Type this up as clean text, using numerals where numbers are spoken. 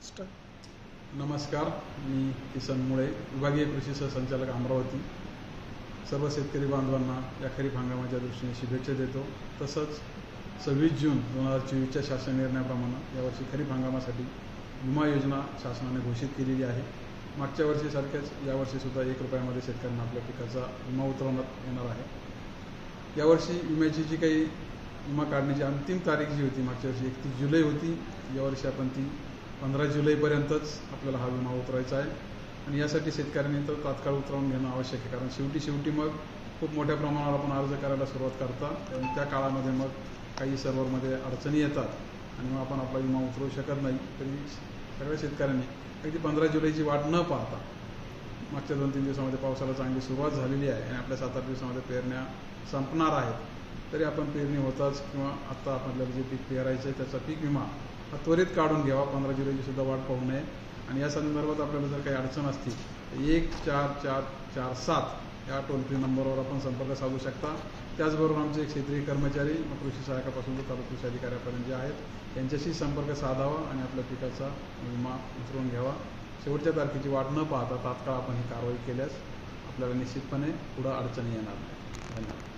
नमस्कार, मी किसन मुळे, विभागीय कृषी सहसंचालक अमरावती. सर्व शेतकरी बांधवांना या खरीप हंगामाच्या दृष्टीने शुभेच्छा देतो. तसंच 26 जून 2024च्या शासन निर्णयाप्रमाणे यावर्षी खरीप हंगामासाठी विमा योजना शासनाने घोषित केलेली आहे. मागच्या वर्षीसारख्याच यावर्षीसुद्धा 1 रुपयामध्ये शेतकऱ्यांना आपल्या पिकाचा विमा उतरवण्यात येणार आहे. यावर्षी विम्याची जी काही विमा काढण्याची अंतिम तारीख जी होती, मागच्या वर्षी 31 जुलै होती. यावर्षी आपण ती 15 जुलैपर्यंतच आपल्याला हा विमा उतरायचा आहे. आणि यासाठी शेतकऱ्यांनी तर तात्काळ उतरवून घेणं आवश्यक आहे, कारण शेवटी मग खूप मोठ्या प्रमाणावर आपण अर्ज करायला सुरुवात करतात आणि त्या काळामध्ये मग काही सर्व्हरमध्ये अडचणी येतात आणि मग आपण आपला विमा उतरवू शकत नाही. तरी सगळ्या शेतकऱ्यांनी अगदी 15 जुलैची वाट न पाहता, मागच्या 2-3 दिवसामध्ये पावसाला चांगली सुरुवात झालेली आहे आणि आपल्या 7-8 दिवसामध्ये पेरण्या संपणार आहेत, तरी आपण पेरणी होताच किंवा आत्ता आपल्याला जे पीक पेरायचं आहे त्याचा पीक विमा हा त्वरित काढून घ्यावा. 15 जुलैची सुद्धा वाट पाहू नये. आणि या संदर्भात आपल्याला जर काही अडचण असतील तर 14447 या टोल फ्री नंबरवर आपण संपर्क साधू शकता. त्याचबरोबर आमचे क्षेत्रीय कर्मचारी, कृषी सहायकापासून तर तालुका कृषी अधिकाऱ्यापर्यंत जे आहेत यांच्याशी संपर्क साधावा आणि आपल्या पिकाचा विमा उतरवून घ्यावा. शेवटच्या तारखेची वाट न पाहता तात्काळ आपण ही कारवाई केल्यास आपल्याला निश्चितपणे पुढं अडचणी येणार नाही. धन्यवाद.